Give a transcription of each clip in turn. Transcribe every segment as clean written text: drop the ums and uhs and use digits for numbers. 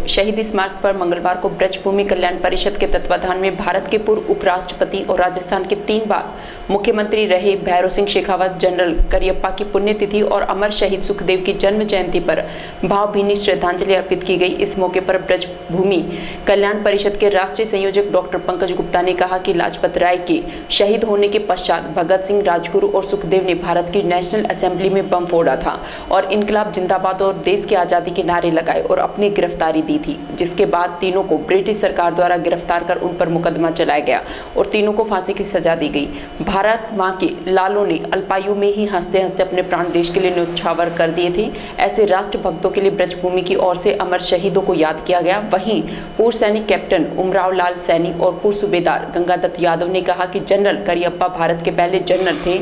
शहीद स्मारक पर मंगलवार को ब्रजभूमि कल्याण परिषद के तत्वाधान में भारत के पूर्व उपराष्ट्रपति और राजस्थान के 3 बार मुख्यमंत्री रहे भैरों सिंह शेखावत, जनरल करियप्पा की पुण्यतिथि और अमर शहीद सुखदेव की जन्म जयंती पर भावभीनी श्रद्धांजलि अर्पित की गई। इस मौके पर ब्रजभूमि कल्याण परिषद के राष्ट्रीय संयोजक डॉक्टर पंकज गुप्ता ने कहा कि लाजपत राय के शहीद होने के पश्चात भगत सिंह, राजगुरु और सुखदेव ने भारत की नेशनल असेंबली में बम फोड़ा था और इनकलाब जिंदाबाद और देश की आजादी के नारे लगाए और अपनी गिरफ्तारी दी थी, जिसके बाद तीनों को ब्रिटिश सरकार द्वारा गिरफ्तार कर उन पर मुकदमा चलाया गया और तीनों को फांसी की सजा दी गई। भारत मां के लालों ने अल्पायु में ही हंसते हंसते अपने प्राण देश के लिए न्यौछावर कर दिए थे। ऐसे राष्ट्र भक्तों के लिए ब्रजभूमि की ओर से अमर शहीदों को याद किया गया। वहीं पूर्व सैनिक कैप्टन उमराव लाल सैनी और पूर्व सूबेदार गंगादत्त यादव ने कहा कि जनरल करियप्पा भारत के पहले जनरल थे।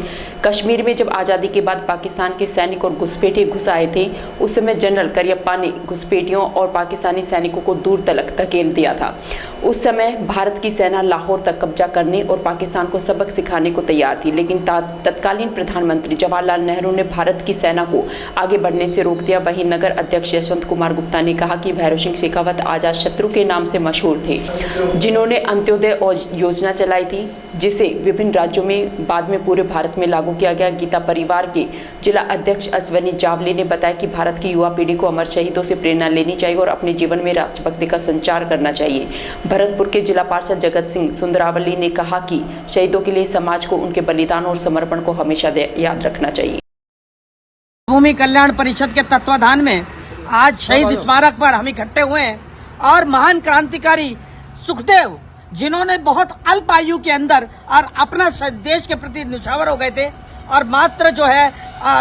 कश्मीर में जब आजादी के बाद पाकिस्तान के सैनिक और घुसपैठे घुस आए थे, उस समय जनरल करियप्पा ने घुसपैठियों और पाकिस्तानी सैनिकों को दूर तक धकेल दिया था। उस समय भारत की सेना लाहौर तक कब्जा करने और पाकिस्तान को सबक सिखाने को तैयार थी, लेकिन तत्कालीन प्रधानमंत्री जवाहरलाल नेहरू ने भारत की सेना को आगे बढ़ने से रोक दिया। वहीं नगर अध्यक्ष यशवंत कुमार गुप्ता ने कहा कि भैरों सिंह शेखावत आजाद शत्रु के नाम से मशहूर थे, जिन्होंने अंत्योदय योजना चलाई थी, जिसे विभिन्न राज्यों में बाद में पूरे भारत में लागू किया गया। गीता परिवार के जिला अध्यक्ष अश्वनी जावले ने बताया कि भारत की युवा पीढ़ी को अमर शहीदों से प्रेरणा लेनी चाहिए और अपने जीवन में राष्ट्रभक्ति का संचार करना चाहिए। भरतपुर के जिला पार्षद जगत सिंह सुंदरावली ने कहा कि शहीदों के लिए समाज को उनके बलिदान और समर्पण को हमेशा याद रखना चाहिए। भूमि कल्याण परिषद के तत्वाधान में आज शहीद स्मारक पर हम इकट्ठे हुए हैं और महान क्रांतिकारी सुखदेव, जिन्होंने बहुत अल्प आयु के अंदर और अपना देश के प्रति न्यौछावर हो गए थे और मात्र जो है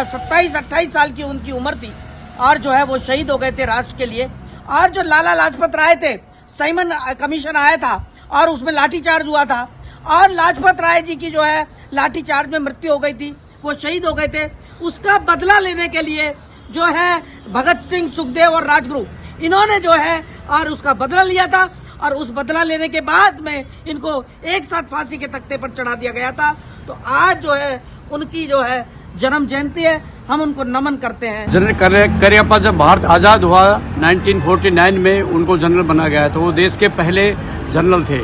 27-28 साल की उनकी उम्र थी और जो है वो शहीद हो गए थे राष्ट्र के लिए। और जो लाला लाजपत राय थे, साइमन कमीशन आया था और उसमें लाठीचार्ज हुआ था और लाजपत राय जी की जो है लाठीचार्ज में मृत्यु हो गई थी, वो शहीद हो गए थे। उसका बदला लेने के लिए जो है भगत सिंह, सुखदेव और राजगुरु, इन्होंने जो है और उसका बदला लिया था और उस बदला लेने के बाद में इनको एक साथ फांसी के तख्ते पर चढ़ा दिया गया था। तो आज जो है उनकी जो है जन्म जयंती है, हम उनको नमन करते हैं। जनरल करियप्पा जब भारत आज़ाद हुआ 1949 में उनको जनरल बना गया, तो वो देश के पहले जनरल थे।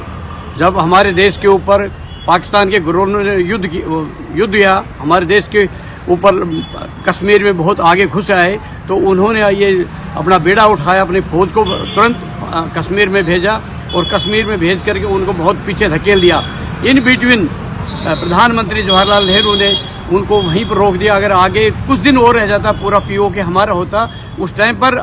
जब हमारे देश के ऊपर पाकिस्तान के गुरुओं ने युद्ध किया, हमारे देश के ऊपर कश्मीर में बहुत आगे घुस आए, तो उन्होंने ये अपना बेड़ा उठाया, अपनी फौज को तुरंत कश्मीर में भेजा और कश्मीर में भेज करके उनको बहुत पीछे धकेल दिया। इन बिटवीन प्रधानमंत्री जवाहरलाल नेहरू ने उनको वहीं पर रोक दिया। अगर आगे कुछ दिन और रह जाता, पूरा पीओके हमारा होता। उस टाइम पर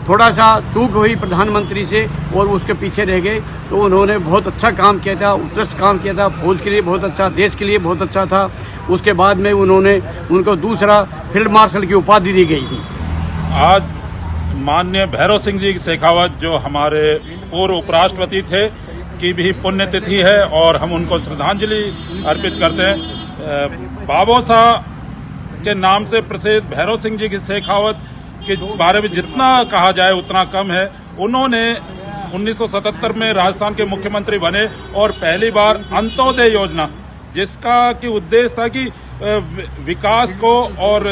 थोड़ा सा चूक हुई प्रधानमंत्री से और उसके पीछे रह गए। तो उन्होंने बहुत अच्छा काम किया था, उत्कृष्ट काम किया था, फौज के लिए बहुत अच्छा, देश के लिए बहुत अच्छा था। उसके बाद में उनको दूसरा फील्ड मार्शल की उपाधि दी गई थी। आज माननीय भैरों सिंह जी शेखावत, जो हमारे पूर्व उपराष्ट्रपति थे, की भी पुण्यतिथि है और हम उनको श्रद्धांजलि अर्पित करते हैं। बाबोसा के नाम से प्रसिद्ध भैरों सिंह जी की शेखावत के बारे में जितना कहा जाए उतना कम है। उन्होंने 1977 में राजस्थान के मुख्यमंत्री बने और पहली बार अंत्योदय योजना, जिसका कि उद्देश्य था कि विकास को और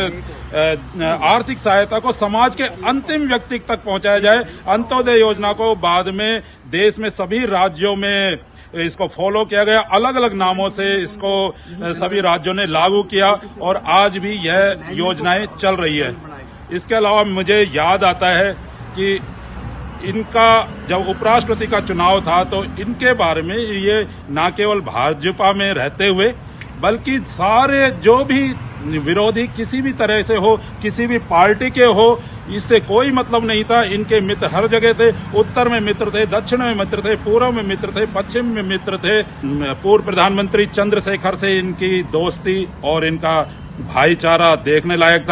आर्थिक सहायता को समाज के अंतिम व्यक्ति तक पहुंचाया जाए। अंत्योदय योजना को बाद में देश में सभी राज्यों में इसको फॉलो किया गया, अलग अलग नामों से इसको सभी राज्यों ने लागू किया और आज भी यह योजनाएं चल रही है। इसके अलावा मुझे याद आता है कि इनका जब उपराष्ट्रपति का चुनाव था, तो इनके बारे में ये ना केवल भाजपा में रहते हुए बल्कि सारे जो भी विरोधी किसी भी तरह से हो, किसी भी पार्टी के हो, इससे कोई मतलब नहीं था। इनके मित्र हर जगह थे। उत्तर में मित्र थे, दक्षिण में मित्र थे, पूर्व में मित्र थे, पश्चिम में मित्र थे। पूर्व प्रधानमंत्री चंद्रशेखर से इनकी दोस्ती और इनका भाईचारा देखने लायक था।